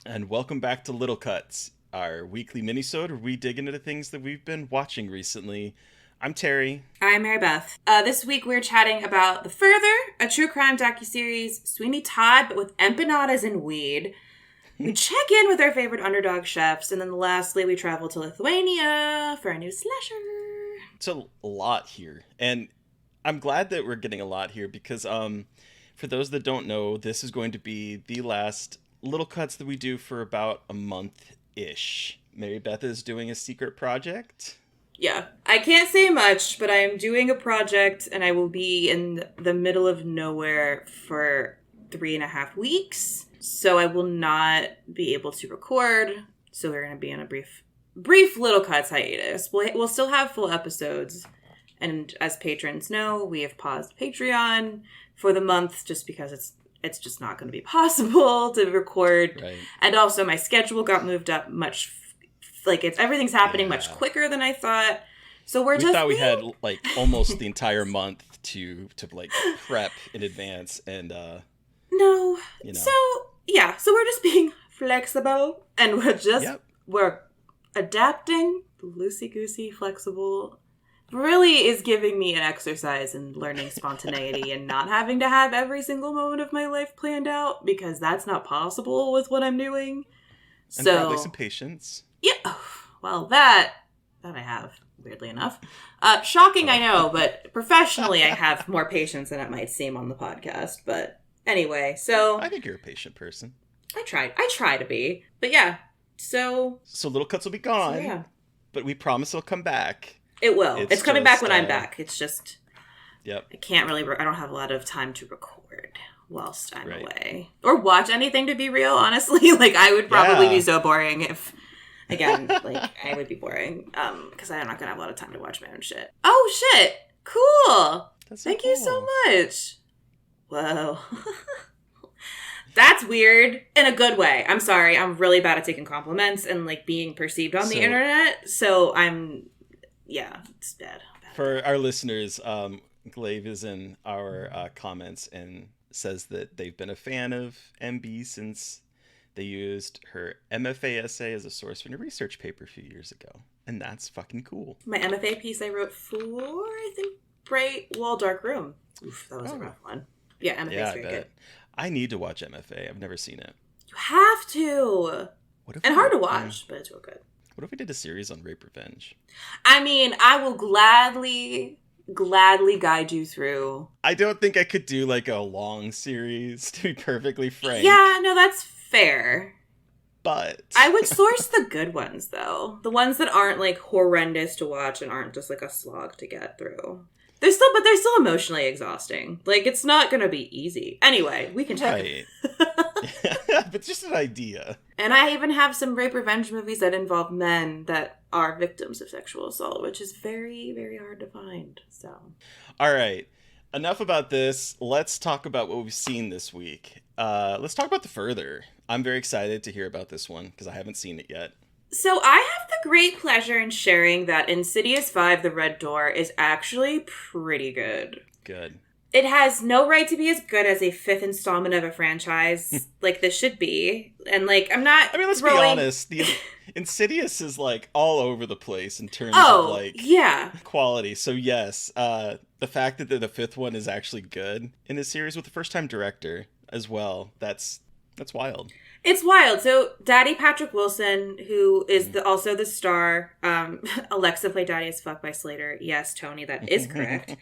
And welcome back to Little Cuts, our weekly minisode where we dig into the things that we've been watching recently. I'm Terry. I'm Mary Beth. This week we're chatting about The Further, a true crime docuseries, Sweeney Todd, but with empanadas and weed. We check in with our favorite underdog chefs, and then lastly we travel to Lithuania for a new slasher. It's a lot here, and I'm glad that we're getting a lot here because for those that don't know, this is going to be the last Little Cuts that we do for about a month-ish. Mary Beth is doing a secret project. Yeah, I can't say much, but I am doing a project, and I will be in the middle of nowhere for 3.5 weeks, so I will not be able to record, so we're going to be in a brief Little Cuts hiatus. We'll still have full episodes, and as patrons know, we have paused Patreon for the month just because it's just not going to be possible to record. Right. And also my schedule got moved up much, everything's happening much quicker than I thought. So we thought we had almost the entire month to prep in advance, and no. So we're just being flexible, and we're adapting. Loosey-goosey, flexible really is giving me an exercise in learning spontaneity and not having to have every single moment of my life planned out, because that's not possible with what I'm doing. And probably some patience. Yeah. Well, that I have, weirdly enough. Shocking, I know, but professionally I have more patience than it might seem on the podcast. But anyway, so I think you're a patient person. I try to be. But yeah, so Little Cuts will be gone. So yeah. But we promise it'll come back. It will. It's coming back when I'm back. It's just, yep. I don't have a lot of time to record whilst I'm away. Or watch anything, to be real, honestly. I would probably be so boring if, again, I would be boring. Because I'm not going to have a lot of time to watch my own shit. Oh, shit! Cool! Thank you so much. Whoa. That's weird in a good way. I'm sorry. I'm really bad at taking compliments and, being perceived on the internet. So yeah, it's bad. For our listeners, Glaive is in our comments and says that they've been a fan of MB since they used her MFA essay as a source for a research paper a few years ago. And that's fucking cool. My MFA piece I wrote for, I think, Bright Wall Dark Room. Oof, that was a rough one. Yeah, MFA is very good. I need to watch MFA. I've never seen it. You have to. And hard to watch, but it's real good. What if we did a series on rape revenge? I mean, I will gladly guide you through. I don't think I could do a long series, to be perfectly frank. Yeah, no, that's fair. But I would source the good ones, though. The ones that aren't horrendous to watch and aren't just a slog to get through. They're still emotionally exhausting. It's not going to be easy. Anyway, we can check it. But just an idea. And I even have some rape revenge movies that involve men that are victims of sexual assault, which is very, very hard to find. So, all right. Enough about this. Let's talk about what we've seen this week. Let's talk about The Further. I'm very excited to hear about this one because I haven't seen it yet. So I have the great pleasure in sharing that Insidious 5, The Red Door, is actually pretty good. Good. It has no right to be as good as a fifth installment of a franchise this should be. And I'm not let's be honest. The Insidious is all over the place in terms of quality. So yes, the fact that the fifth one is actually good in a series with a first-time director as well, that's wild. It's wild. So Daddy Patrick Wilson, who is also the star, Alexa played Daddy as fuck by Slater. Yes, Tony, that is correct.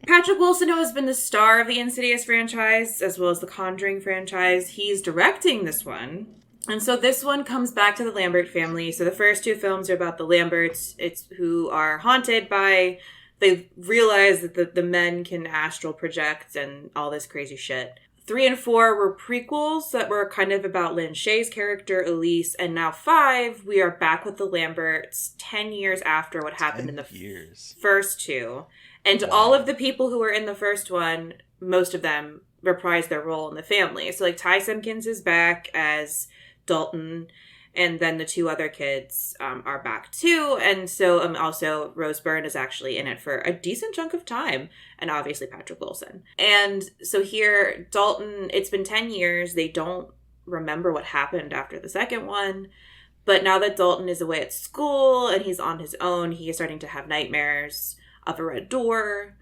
Patrick Wilson, who has been the star of the Insidious franchise, as well as the Conjuring franchise, he's directing this one. And so this one comes back to the Lambert family. So the first two films are about the Lamberts, who are haunted by, they realize that the men can astral project and all this crazy shit. 3 and 4 were prequels that were kind of about Lynn Shay's character, Elise. And now 5, we are back with the Lamberts 10 years after what happened in the first two. And all of the people who were in the first one, most of them reprise their role in the family. So Ty Simpkins is back as Dalton. And then the two other kids are back too. And so also Rose Byrne is actually in it for a decent chunk of time. And obviously Patrick Wilson. And so here, Dalton, it's been 10 years. They don't remember what happened after the second one. But now that Dalton is away at school and he's on his own, he is starting to have nightmares of a red door.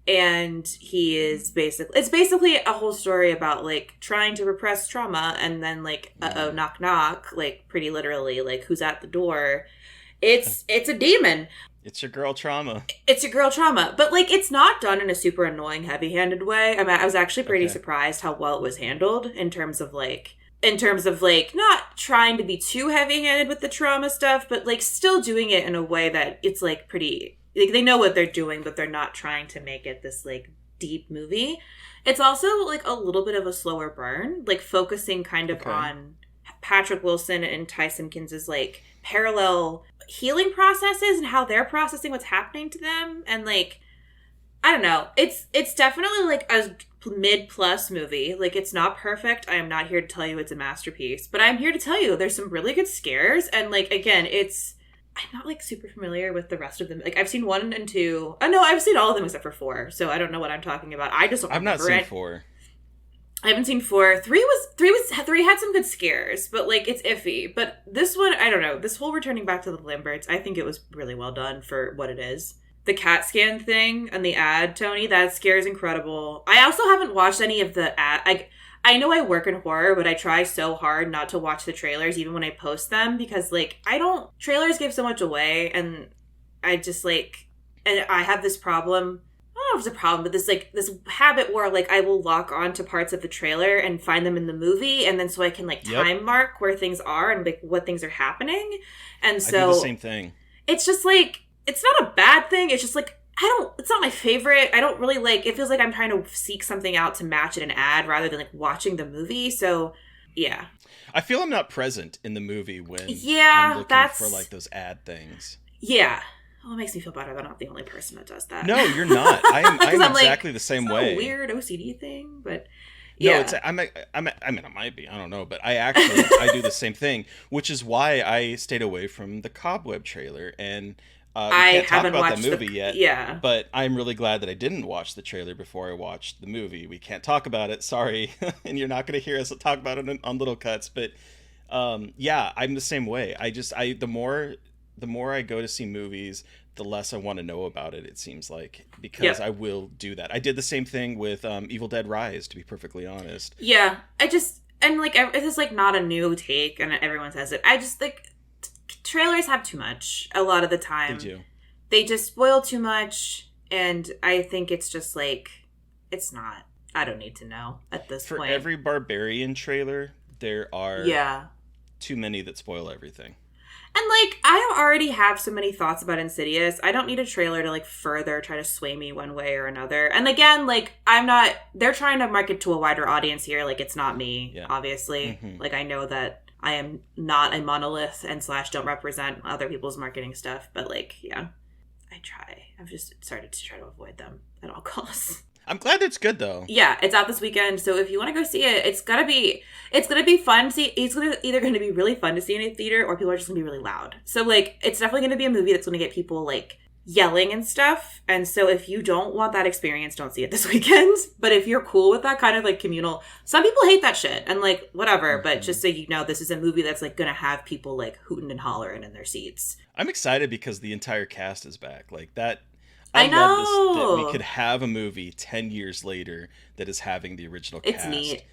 And he is it's basically a whole story about, like, trying to repress trauma and then, like, uh-oh, knock, knock, like, pretty literally, like, who's at the door? It's a demon. It's your girl trauma. It's your girl trauma. But, like, it's not done in a super annoying, heavy-handed way. I mean, I was actually pretty surprised how well it was handled in terms of, like, not trying to be too heavy-handed with the trauma stuff, but, like, still doing it in a way that it's, like, pretty... Like, they know what they're doing, but they're not trying to make it this, like, deep movie. It's also, like, a little bit of a slower burn, like, focusing kind of on Patrick Wilson and Ty Simpkins' like, parallel healing processes and how they're processing what's happening to them. And, like, I don't know. It's definitely, like, a mid-plus movie. Like, it's not perfect. I am not here to tell you it's a masterpiece. But I'm here to tell you there's some really good scares. And, like, again, I'm not, like, super familiar with the rest of them. Like, I've seen 1 and 2. Oh, no, I've seen all of them except for 4. So I don't know what I'm talking about. I just don't remember it. I've not seen 4. I haven't seen 4. 3 had some good scares, but, like, it's iffy. But this one, I don't know. This whole returning back to the Lamberts, I think it was really well done for what it is. The CAT scan thing and the ad, Tony, that scare is incredible. I also haven't watched any of the ad. I know I work in horror, but I try so hard not to watch the trailers even when I post them because, like, trailers give so much away, and I just, like, and I have this problem. I don't know if it's a problem, but this habit where, like, I will lock on to parts of the trailer and find them in the movie, and then so I can, like, time mark where things are and, like, what things are happening. And so I do the same thing. It's just, like, it's not a bad thing. It's just, like, it's not my favorite. I don't really, like, it feels like I'm trying to seek something out to match in an ad rather than, like, watching the movie. So, yeah. I feel I'm not present in the movie when I'm looking for, like, those ad things. Yeah. Well, it makes me feel better that I'm not the only person that does that. No, you're not. I'm exactly the same way. It's a weird OCD thing, but yeah. No, I mean, it might be. I don't know, but I do the same thing, which is why I stayed away from the Cobweb trailer and. I haven't watched the movie yet. Yeah. But I'm really glad that I didn't watch the trailer before I watched the movie. We can't talk about it. Sorry. And you're not going to hear us talk about it on Little Cuts. But yeah, I'm the same way. The more I go to see movies, the less I want to know about it, it seems like. Because I will do that. I did the same thing with Evil Dead Rise, to be perfectly honest. Yeah. And, like, this is, like, not a new take, and everyone says it. I just, like... Trailers have too much a lot of the time. They do. They just spoil too much, and I think it's just, like, it's not. I don't need to know at this point. For every Barbarian trailer, there are too many that spoil everything. And, like, I already have so many thoughts about Insidious. I don't need a trailer to, like, further try to sway me one way or another. And again, like, they're trying to market to a wider audience here. Like, it's not me, obviously. Mm-hmm. Like, I know that I am not a monolith and / don't represent other people's marketing stuff. But, like, yeah, I try. I've just started to try to avoid them at all costs. I'm glad it's good, though. Yeah, it's out this weekend. So if you want to go see it, it's gonna be fun to see. It's either going to be really fun to see in a theater, or people are just going to be really loud. So, like, it's definitely going to be a movie that's going to get people, like, yelling and stuff. And so if you don't want that experience, don't see it this weekend. But if you're cool with that kind of, like, communal... Some people hate that shit, and, like, whatever. Mm-hmm. But just so you know, this is a movie that's, like, going to have people, like, hooting and hollering in their seats. I'm excited because the entire cast is back. Like, that... I know love that we could have a movie 10 years later that is having the original cast. It's neat.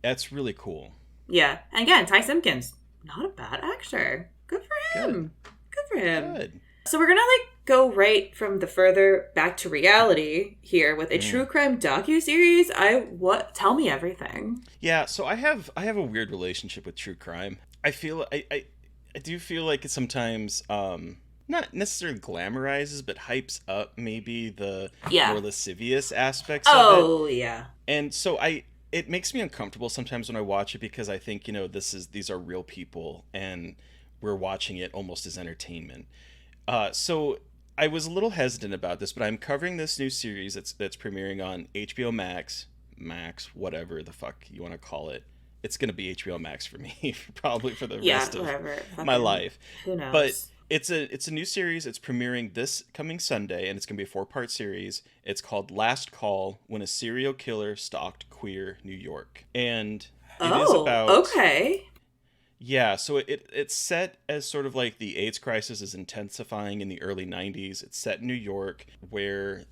That's really cool. Yeah. And again, Ty Simpkins, not a bad actor. Good for him. Good for him. Good. So we're going to, like, go right from the further back to reality here with a true crime docuseries. Tell me everything. Yeah, so I have a weird relationship with true crime. I do feel like it sometimes not necessarily glamorizes, but hypes up maybe the more lascivious aspects of it. Oh, yeah. And so it makes me uncomfortable sometimes when I watch it because I think, these are real people and we're watching it almost as entertainment. So I was a little hesitant about this, but I'm covering this new series that's premiering on HBO Max, whatever the fuck you want to call it. It's going to be HBO Max for me, probably for the rest of my life. Who knows? But it's a new series. It's premiering this coming Sunday, and it's going to be a 4-part series. It's called Last Call: When a Serial Killer Stalked Queer New York. And It is Oh, about, okay. yeah, so it's set as sort of like the AIDS crisis is intensifying in the early 90s. It's set in New York where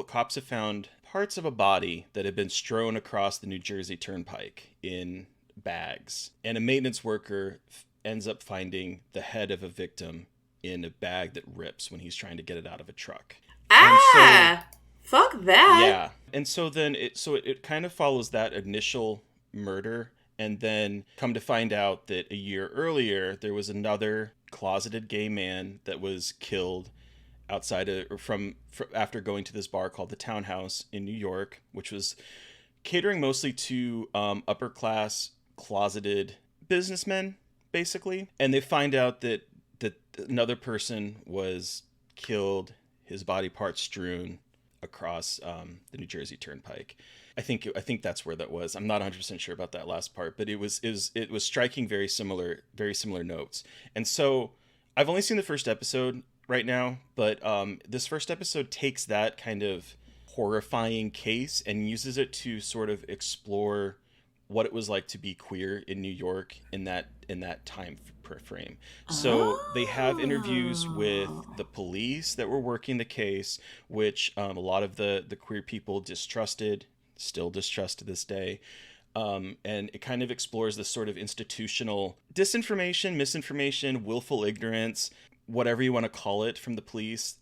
cops have found parts of a body that had been strewn across the New Jersey Turnpike in bags. And a maintenance worker ends up finding the head of a victim in a bag that rips when he's trying to get it out of a truck. And so, Ah, fuck that. yeah. And so then it kind of follows that initial murder, and then come to find out that a year earlier there was another closeted gay man that was killed outside of from after going to this bar called the Townhouse in New York, which was catering mostly to upper class closeted businessmen, basically. And they find out that another person was killed, his body parts strewn across the New Jersey Turnpike. I think that's where that was. I'm not 100% sure about that last part, but it was striking very similar notes. And so I've only seen the first episode right now, but this first episode takes that kind of horrifying case and uses it to sort of explore what it was like to be queer in New York in that time frame. So they have interviews with Oh. the police that were working the case, which a lot of the queer people still distrust to this day. And it kind of explores this sort of institutional disinformation, misinformation, willful ignorance, whatever you want to call it, from the police,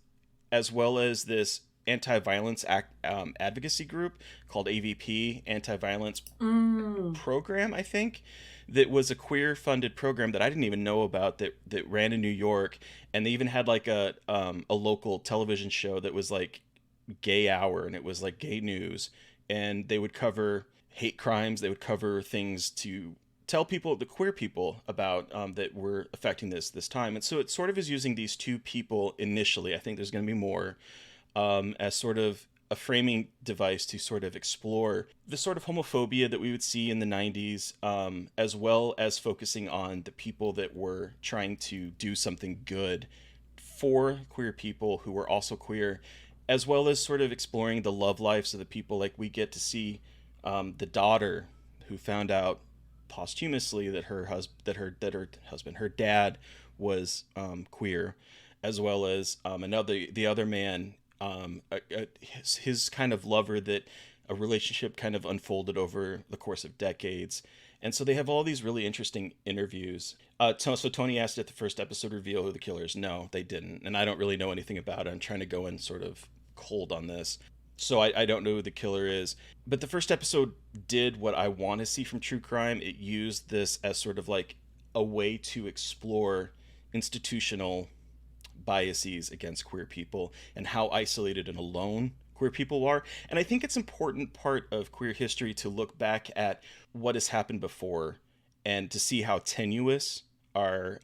as well as this anti-violence advocacy group called AVP, Anti-Violence Mm. Program, I think, that was a queer-funded program that I didn't even know about, that ran in New York. And they even had like a local television show that was like Gay Hour, and it was like gay news, and they would cover hate crimes. They would cover things to tell people, the queer people, about that were affecting this time. And so it sort of is using these two people initially. I think there's going to be more, as sort of a framing device to sort of explore the sort of homophobia that we would see in the 90s, as well as focusing on the people that were trying to do something good for queer people who were also queer, as well as sort of exploring the love lives of the people. Like, we get to see the daughter who found out posthumously that her dad was queer, as well as the other man, his kind of lover, that a relationship kind of unfolded over the course of decades. And so they have all these really interesting interviews. So Tony asked if the first episode reveal who the killer is. No, they didn't. And I don't really know anything about it. I'm trying to go in sort of cold on this. So I don't know who the killer is. But the first episode did what I want to see from true crime. It used this as sort of like a way to explore institutional biases against queer people and how isolated and alone queer people are. And I think it's an important part of queer history to look back at what has happened before and to see how tenuous our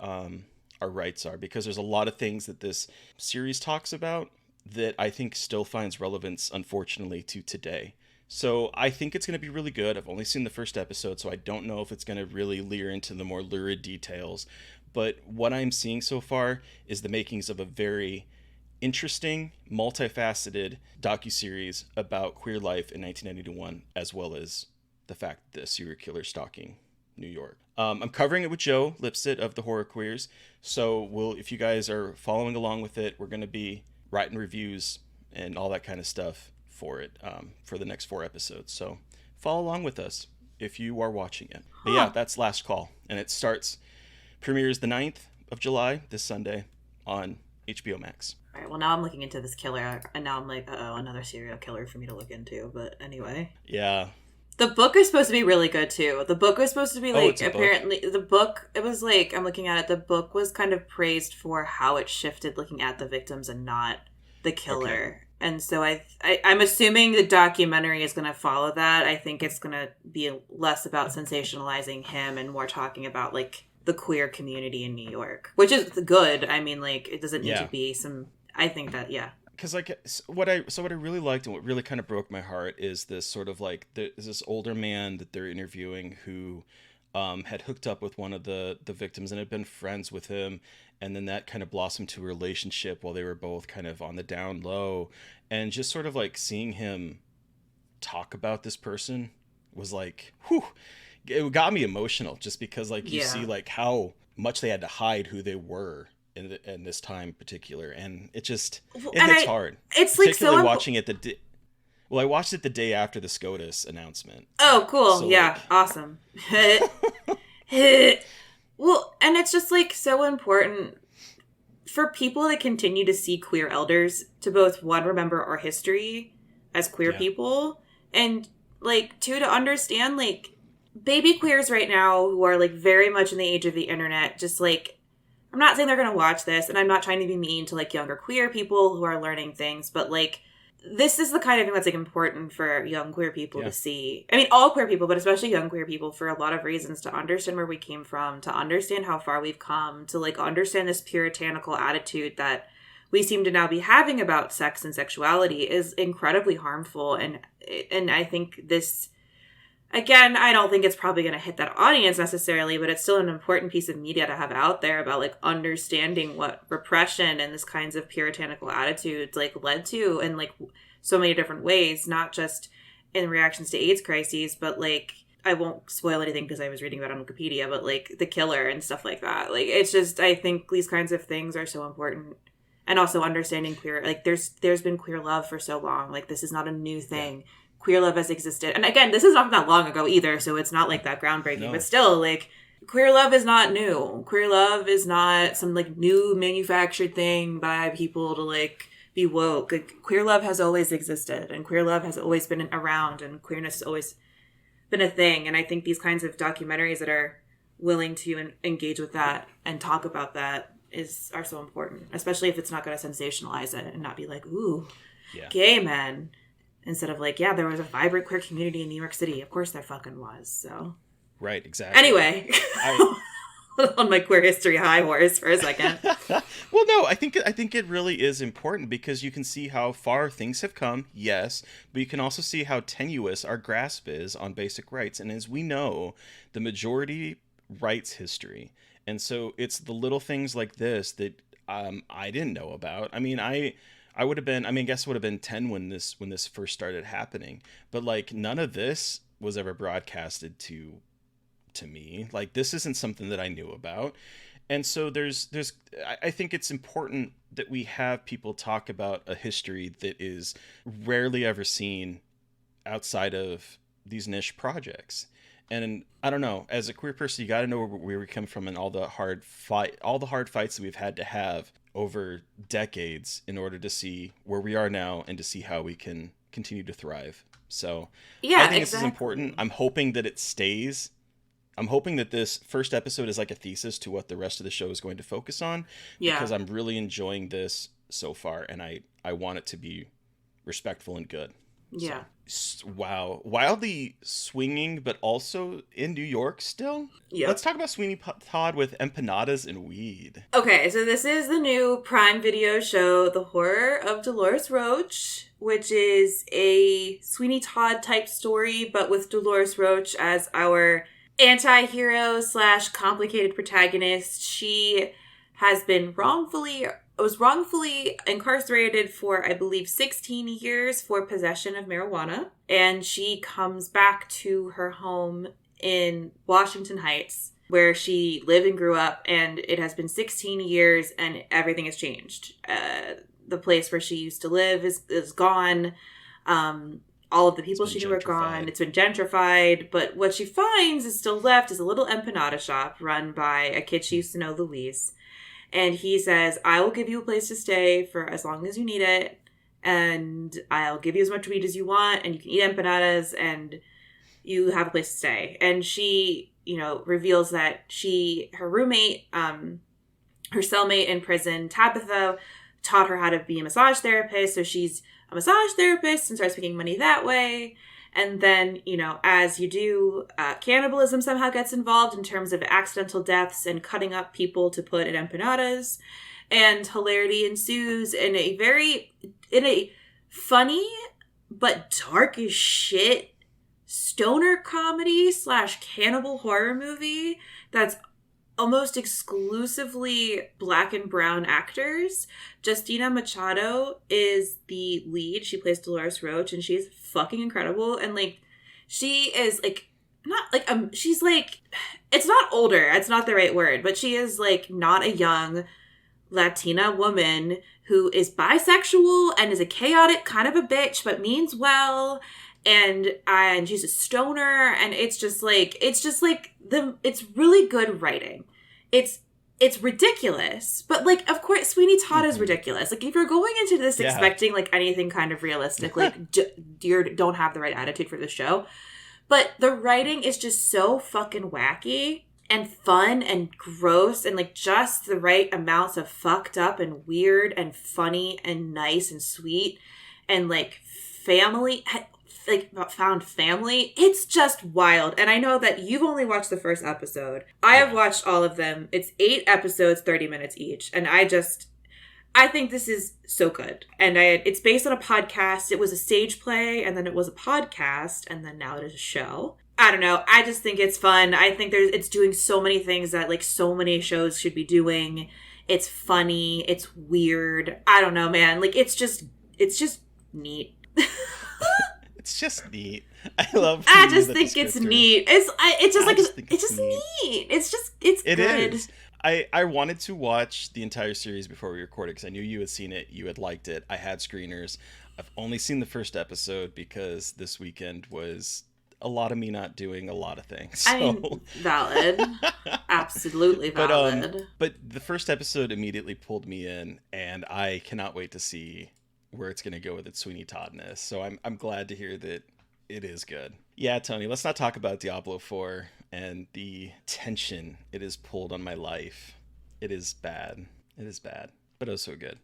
rights are, because there's a lot of things that this series talks about that I think still finds relevance, unfortunately, to today. So I think it's going to be really good. I've only seen the first episode, so I don't know if it's going to really leer into the more lurid details. But what I'm seeing so far is the makings of a very interesting, multifaceted docuseries about queer life in 1991, as well as the fact that the serial killer stalking New York. I'm covering it with Joe Lipsit of the Horror Queers. So if you guys are following along with it, we're going to be writing reviews and all that kind of stuff for it, for the next 4 episodes. So follow along with us if you are watching it. But yeah, that's Last Call, and it premieres the 9th of July, this Sunday, on HBO Max. All right, well, now I'm looking into this killer, and now I'm like, uh-oh, another serial killer for me to look into. But anyway. Yeah. The book is supposed to be really good, too. The book was supposed to be, like, it's a book? apparently, the book, it was like, I'm looking at it, the book was kind of praised for how it shifted looking at the victims and not the killer. Okay. And so I'm assuming the documentary is going to follow that. I think it's going to be less about sensationalizing him and more talking about, like, the queer community in New York, which is good. I mean, like, it doesn't need to be I think that, yeah. Because like what I really liked and what really kind of broke my heart is this sort of like this older man that they're interviewing who had hooked up with one of the victims and had been friends with him, and then that kind of blossomed to a relationship while they were both kind of on the down low, and just sort of like seeing him talk about this person was like, whew, it got me emotional just because like you Yeah. see like how much they had to hide who they were in this time in particular, and Well, it and hits hard, it's like particularly so watching it well, I watched it the day after the SCOTUS announcement. Oh, cool. So Yeah, like awesome. Well, and it's just like so important for people to continue to see queer elders to both one, remember our history as queer yeah. people, and like two, to understand like baby queers right now who are like very much in the age of the internet, just like I'm not saying they're gonna watch this, and I'm not trying to be mean to like younger queer people who are learning things, but like this is the kind of thing that's like important for young queer people Yeah. to see. I mean, all queer people, but especially young queer people, for a lot of reasons, to understand where we came from, to understand how far we've come, to like understand this puritanical attitude that we seem to now be having about sex and sexuality is incredibly harmful. And I think this, again, I don't think it's probably going to hit that audience necessarily, but it's still an important piece of media to have out there about like understanding what repression and this kinds of puritanical attitudes like led to in like so many different ways, not just in reactions to AIDS crises, but like I won't spoil anything because I was reading about it on Wikipedia, but like the killer and stuff like that. Like it's just, I think these kinds of things are so important. And also understanding queer, like there's been queer love for so long. Like this is not a new thing. Yeah. Queer love has existed. And again, this is not that long ago either, so it's not like that groundbreaking, but No. still, like, queer love is not new. Queer love is not some, like, new manufactured thing by people to, like, be woke. Like, queer love has always existed, and queer love has always been around, and queerness has always been a thing. And I think these kinds of documentaries that are willing to engage with that and talk about that are so important, especially if it's not going to sensationalize it and not be like, ooh, Yeah. gay men. Instead of like, yeah, there was a vibrant queer community in New York City. Of course there fucking was. So Right, exactly. anyway, I on my queer history high horse for a second. Well, no, I think it really is important because you can see how far things have come, yes, but you can also see how tenuous our grasp is on basic rights. And as we know, the majority writes history. And so it's the little things like this that I didn't know about. I mean, I would have been, I guess would have been 10 when this first started happening, but like none of this was ever broadcasted to me. Like this isn't something that I knew about. And so I think it's important that we have people talk about a history that is rarely ever seen outside of these niche projects. And I don't know, as a queer person, you got to know where we come from and all the hard fights that we've had to have over decades in order to see where we are now and to see how we can continue to thrive. So Yeah, I think this is exactly. important. I'm hoping that it stays. I'm hoping that this first episode is like a thesis to what the rest of the show is going to focus on, because Yeah. I'm really enjoying this so far, and I want it to be respectful and good. Yeah. So, wow. Wildly swinging, but also in New York still? Yep. Let's talk about Sweeney Todd with empanadas and weed. Okay, so this is the new Prime Video show, The Horror of Dolores Roach, which is a Sweeney Todd type story, but with Dolores Roach as our anti-hero / complicated protagonist. She was wrongfully incarcerated for, I believe, 16 years for possession of marijuana. And she comes back to her home in Washington Heights, where she lived and grew up, and it has been 16 years and everything has changed. The place where she used to live is gone. All of the people she knew are gone. It's been gentrified, but what she finds is still left is a little empanada shop run by a kid she used to know, Louise. And he says, I will give you a place to stay for as long as you need it, and I'll give you as much weed as you want, and you can eat empanadas, and you have a place to stay. And she, reveals that her roommate, her cellmate in prison, Tabitha, taught her how to be a massage therapist, so she's a massage therapist and starts making money that way. And then, as you do, cannibalism somehow gets involved in terms of accidental deaths and cutting up people to put in empanadas. And hilarity ensues in a funny but dark as shit stoner comedy / cannibal horror movie that's almost exclusively Black and brown actors. Justina Machado is the lead. She plays Dolores Roach, and she's fucking incredible. And, she is, not like she's like, it's not older, it's not the right word, but she is like not a young Latina woman who is bisexual and is a chaotic kind of a bitch but means well, and she's a stoner, and it's really good writing. It's ridiculous, but like, of course, Sweeney Todd is ridiculous. Like, if you're going into this expecting like anything kind of realistic, like you don't have the right attitude for the show. But the writing is just so fucking wacky and fun and gross and like just the right amounts of fucked up and weird and funny and nice and sweet and like family, like found family. It's just wild. And I know that you've only watched the first episode. I have watched all of them. It's 8 episodes, 30 minutes each. And I think this is so good. And it's based on a podcast. It was a stage play, and then it was a podcast, and then now it is a show. I don't know. I just think it's fun. I think it's doing so many things that like so many shows should be doing. It's funny. It's weird. I don't know, man. Like, it's just neat. It's just neat. I just think it's neat. It's just neat. It's it good. Is. I wanted to watch the entire series before we recorded because I knew you had seen it, you had liked it. I had screeners. I've only seen the first episode because this weekend was a lot of me not doing a lot of things. So. I mean, valid. Absolutely valid. But the first episode immediately pulled me in, and I cannot wait to see where it's going to go with its Sweeney Toddness. So I'm glad to hear that it is good. Yeah, Tony, let's not talk about Diablo 4 and the tension it has pulled on my life. It is bad. It is bad, but also good.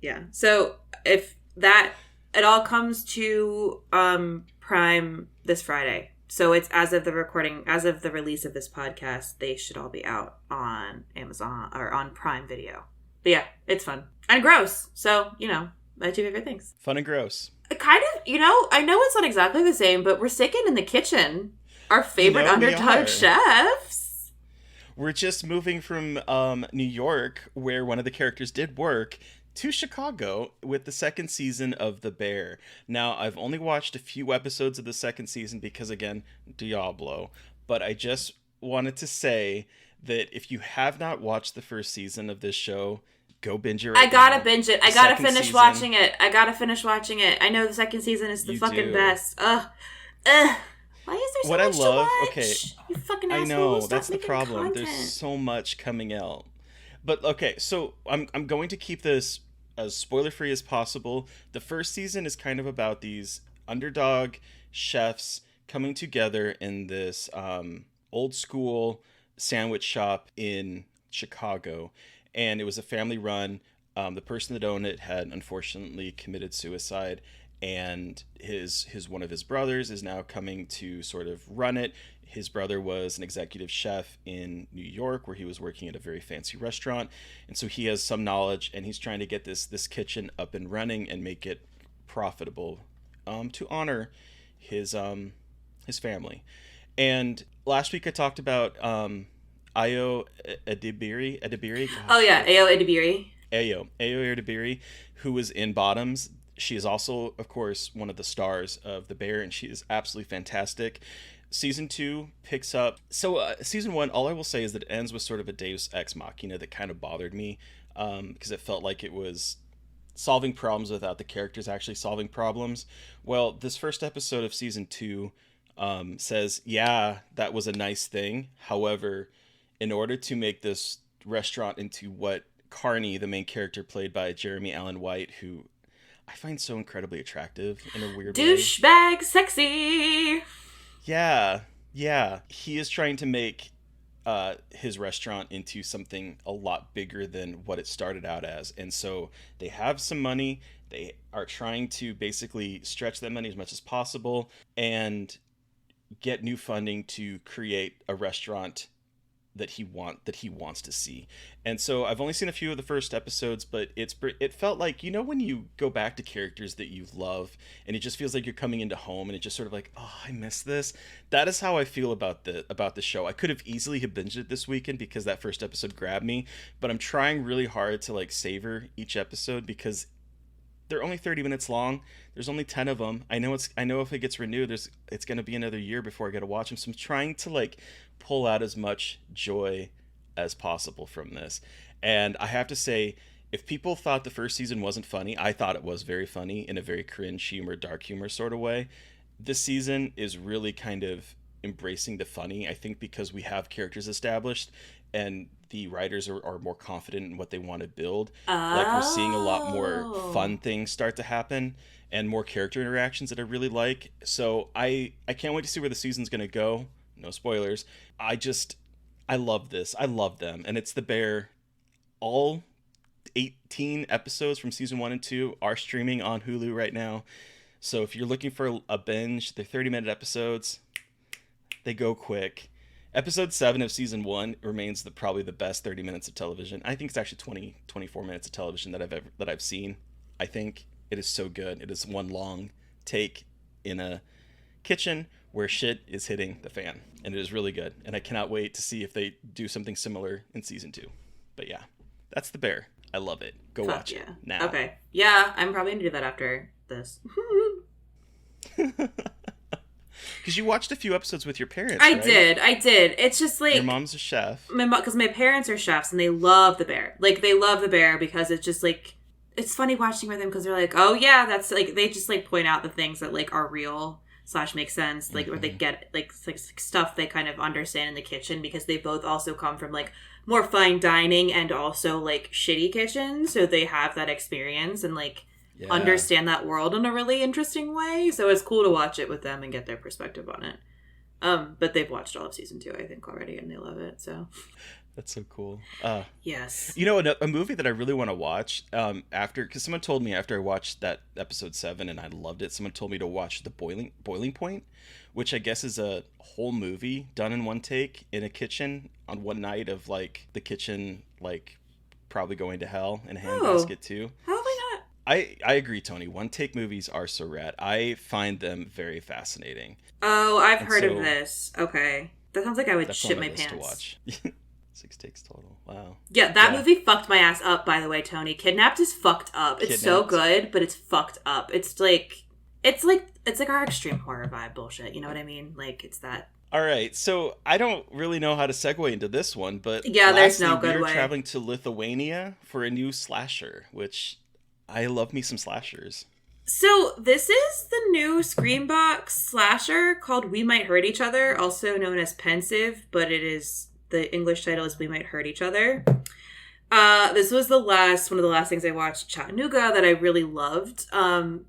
Yeah. So if that, it all comes to Prime this Friday. So it's as of the release of this podcast, they should all be out on Amazon or on Prime Video. But yeah, it's fun and gross. So, my 2 favorite things. Fun and gross. Kind of, I know it's not exactly the same, but we're sticking in the kitchen. Our favorite underdog chefs. We're just moving from New York, where one of the characters did work, to Chicago with the second season of The Bear. Now, I've only watched a few episodes of the second season because, again, Diablo. But I just wanted to say that if you have not watched the first season of this show, go binge it. I gotta binge it. I gotta finish watching it. I know the second season is the fucking best. Ugh. Why is there so much to watch? Okay, you fucking asshole. I know, Stop that's the problem. Content. There's so much coming out. But okay, so I'm going to keep this as spoiler-free as possible. The first season is kind of about these underdog chefs coming together in this old school sandwich shop in Chicago. And it was a family run. The person that owned it had unfortunately committed suicide, and his one of his brothers is now coming to sort of run it. His brother was an executive chef in New York, where he was working at a very fancy restaurant, and so he has some knowledge, and he's trying to get this kitchen up and running and make it profitable, to honor his family. And last week I talked about Ayo Edebiri. Oh yeah, Ayo Edebiri. Ayo Edebiri, who was in Bottoms. She is also, of course, one of the stars of The Bear, and she is absolutely fantastic. Season 2 picks up. So season 1, all I will say is that it ends with sort of a Deus Ex Machina that kind of bothered me, because it felt like it was solving problems without the characters actually solving problems. Well, this first episode of season 2 says, yeah, that was a nice thing. However, in order to make this restaurant into what Carney, the main character played by Jeremy Allen White, who I find so incredibly attractive in a weird way. Douchebag sexy! Yeah. He is trying to make his restaurant into something a lot bigger than what it started out as. And so they have some money. They are trying to basically stretch that money as much as possible and get new funding to create a restaurant that he wants to see. And so I've only seen a few of the first episodes, but it felt like, when you go back to characters that you love and it just feels like you're coming into home, and it's just sort of like, oh, I miss this. That is how I feel about the show. I could have easily have binged it this weekend because that first episode grabbed me, but I'm trying really hard to like savor each episode because they're only 30 minutes long. There's only 10 of them. I know if it gets renewed, it's going to be another year before I get to watch them. So I'm trying to like pull out as much joy as possible from this. And I have to say, if people thought the first season wasn't funny, I thought it was very funny in a very cringe humor, dark humor sort of way. This season is really kind of embracing the funny, I think, because we have characters established and the writers are more confident in what they want to build. Like, we're seeing a lot more fun things start to happen and more character interactions that I really like. So I can't wait to see where the season's going to go. No spoilers. I love this. I love them. And it's The Bear. All 18 episodes from season 1 and 2 are streaming on Hulu right now. So if you're looking for a binge, they're 30-minute episodes. They go quick. Episode 7 of season 1 remains probably the best 30 minutes of television. I think it's actually 24 minutes of television that I've seen. I think it is so good. It is one long take in a kitchen where shit is hitting the fan, and it is really good. And I cannot wait to see if they do something similar in season 2. But yeah, that's The Bear. I love it. Go watch it now. Okay. Yeah, I'm probably gonna do that after this. Because you watched a few episodes with your parents, I right? did. It's just like... Your mom's a chef. Because my parents are chefs, and they love The Bear. Like, they love The Bear because it's just, like... It's funny watching with them because they're like, oh, yeah, that's, like... They just, like, point out the things that, like, are real / make sense. Like, or they get, like, stuff they kind of understand in the kitchen because they both also come from, like, more fine dining and also, like, shitty kitchens. So they have that experience and, like... Yeah. Understand that world in a really interesting way. So it's cool to watch it with them and get their perspective on it. But they've watched all of season 2, I think, already, and they love it. So that's so cool. Yes. You know, a movie that I really want to watch because someone told me after I watched that episode 7 and I loved it, someone told me to watch The Boiling Point, which I guess is a whole movie done in one take in a kitchen on one night of like the kitchen, like probably going to hell in a handbasket too. How have I not? I agree, Tony. One take movies are so rad. I find them very fascinating. Oh, I've heard of this. Okay. That sounds like I would shit my pants. To watch. 6 takes total. Wow. Yeah, that movie fucked my ass up, by the way, Tony. Kidnapped is fucked up. It's so good, but it's fucked up. It's like our extreme horror vibe bullshit. You know what I mean? Like, it's that. All right, so I don't really know how to segue into this one, but yeah, there's no good way. We're traveling to Lithuania for a new slasher, which... I love me some slashers. So this is the new Screambox slasher called We Might Hurt Each Other, also known as Pensive, but the English title is We Might Hurt Each Other. This was one of the last things I watched, Chattanooga, that I really loved.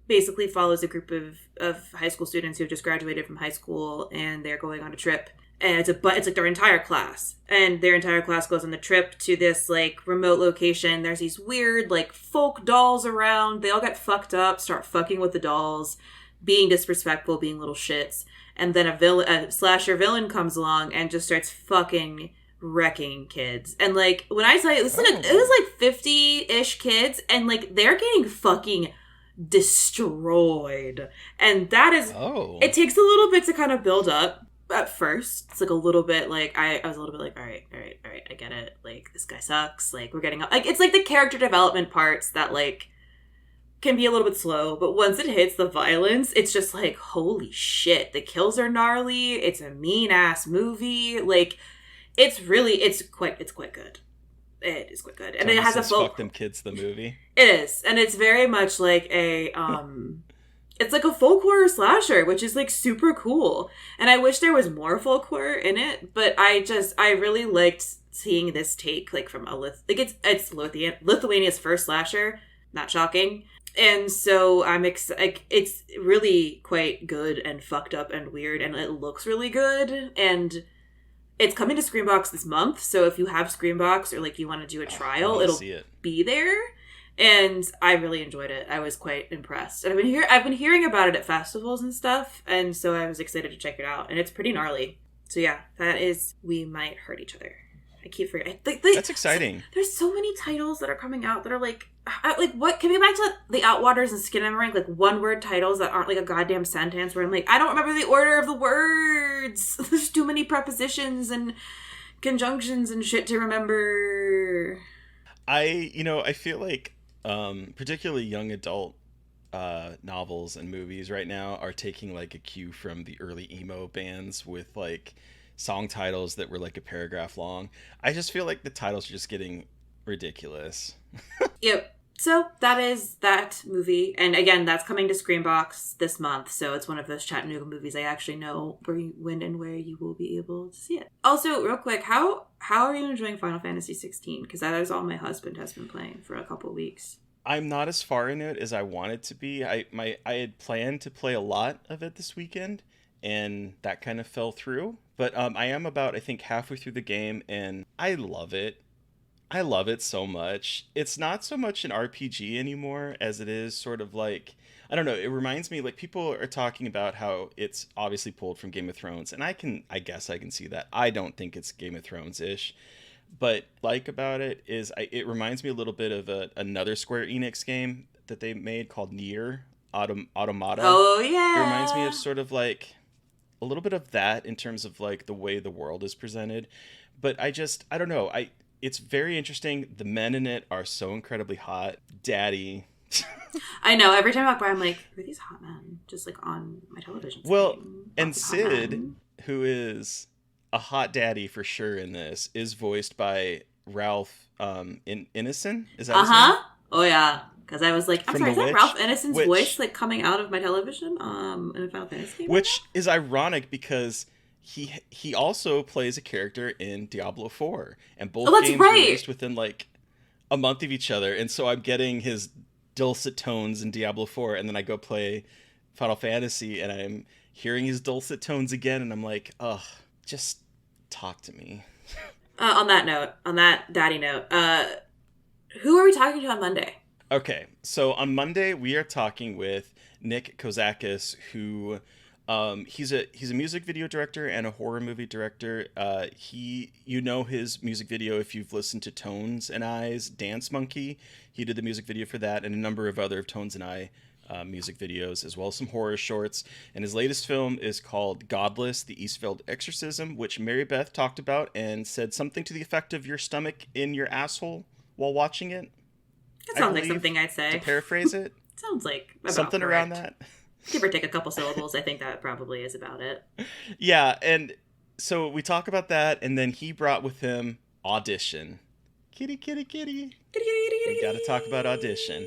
Basically follows a group of high school students who have just graduated from high school, and they're going on a trip. And it's like their entire class. And their entire class goes on the trip to this, like, remote location. There's these weird, like, folk dolls around. They all get fucked up, start fucking with the dolls, being disrespectful, being little shits. And then a slasher villain comes along and just starts fucking wrecking kids. And, like, when I tell you, it was like 50-ish kids, and, like, they're getting fucking destroyed. And that is... It takes a little bit to kind of build up. At first, it's like a little bit like I was a little bit like, all right, I get it. Like, this guy sucks. Like, we're getting up. Like, it's like the character development parts that like can be a little bit slow, but once it hits the violence, it's just like, holy shit. The kills are gnarly. It's a mean ass movie. Like, it's quite good. It is quite good, and it has a Fuck Them Kids the movie. It is, and it's very much like a It's like a folk horror slasher, which is like super cool. And I wish there was more folk horror in it, but I really liked seeing this take like from it's Lithuania's first slasher, not shocking. And so it's really quite good and fucked up and weird, and it looks really good. And it's coming to Screambox this month, so if you have Screambox or like you want to do a trial, it'll be there. And I really enjoyed it. I was quite impressed. And I've been hearing about it at festivals and stuff, and so I was excited to check it out. And it's pretty gnarly. So yeah, that is We Might Hurt Each Other. I keep forgetting. That's exciting. There's so many titles that are coming out that are like what? Can we go back to the Outwaters and Skinamarink, like one-word titles that aren't like a goddamn sentence where I'm like, I don't remember the order of the words. There's too many prepositions and conjunctions and shit to remember. I feel like particularly young adult novels and movies right now are taking like a cue from the early emo bands with like song titles that were like a paragraph long. I just feel like the titles are just getting ridiculous. Yep. So that is that movie. And again, that's coming to Screambox this month. So it's one of those Chattanooga movies I actually know when and where you will be able to see it. Also, real quick, how are you enjoying Final Fantasy 16? Because that is all my husband has been playing for a couple of weeks. I'm not as far in it as I wanted to be. I had planned to play a lot of it this weekend, and that kind of fell through. But I am about, I think, halfway through the game, and I love it. I love it so much. It's not so much an RPG anymore as it is sort of like, I don't know, it reminds me, like, people are talking about how it's obviously pulled from Game of Thrones, and I guess I can see that. I don't think it's Game of Thrones-ish. But like about it is it reminds me a little bit of another Square Enix game that they made called Nier Automata. Oh, yeah. It reminds me of sort of like a little bit of that in terms of like the way the world is presented. But I don't know. It's very interesting. The men in it are so incredibly hot. Daddy. I know. Every time I walk by, I'm like, who are these hot men? Just like on my television screen. Well, and Sid, who is a hot daddy for sure in this, is voiced by Ralph Ineson. Is that his name? Oh yeah, because I was like, I'm From sorry, The is that Witch? Ralph Ineson's voice like coming out of my television in a Final Fantasy game? Which is ironic because he also plays a character in Diablo 4, and both games were released within like a month of each other, and so I'm getting his dulcet tones in Diablo 4, and then I go play Final Fantasy, and I'm hearing his dulcet tones again, and I'm like, ugh, just talk to me. On that daddy note, who are we talking to on Monday? Okay, so on Monday we are talking with Nick Kozakis, who he's a music video director and a horror movie director. You know his music video if you've listened to Tones and I's Dance Monkey. He did the music video for that and a number of other Tones and I music videos, as well as some horror shorts. And his latest film is called Godless, The Eastfield Exorcism, which Mary Beth talked about and said something to the effect of your stomach in your asshole while watching it. That sounds like something I'd say. To paraphrase it. Sounds like about something correct. Around that. Give or take a couple syllables. I think that probably is about it. Yeah, and so we talk about that, and then he brought with him Audition. Kitty, kitty, kitty. We got to talk about Audition.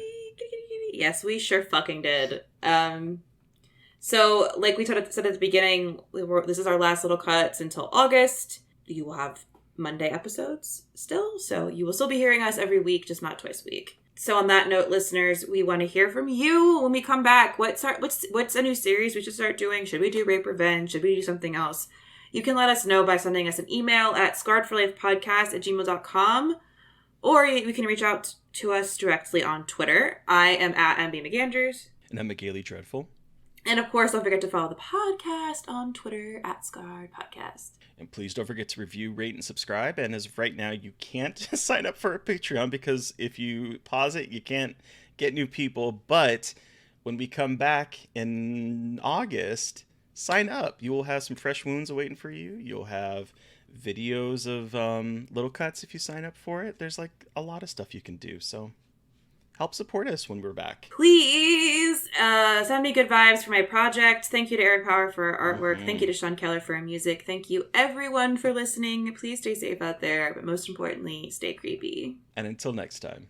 Yes, we sure fucking did. So, like we said at the beginning, this is our last little cuts until August. You will have Monday episodes still, so you will still be hearing us every week, just not twice a week. So on that note, listeners, we want to hear from you when we come back. What's a new series we should start doing? Should we do Rape Revenge? Should we do something else? You can let us know by sending us an email at scarredforlifepodcast@gmail.com, or you can reach out to us directly on Twitter. I am at MB McAndrews. And I'm McGailey Dreadful. And of course, don't forget to follow the podcast on Twitter at Scarred Podcast. And please don't forget to review, rate, and subscribe. And as of right now, you can't sign up for a Patreon because if you pause it, you can't get new people. But when we come back in August, sign up. You will have some fresh wounds awaiting for you. You'll have videos of little cuts if you sign up for it. There's like a lot of stuff you can do. So help support us when we're back. Please send me good vibes for my project. Thank you to Eric Power for our artwork. Mm-hmm. Thank you to Sean Keller for our music. Thank you, everyone, for listening. Please stay safe out there. But most importantly, stay creepy. And until next time.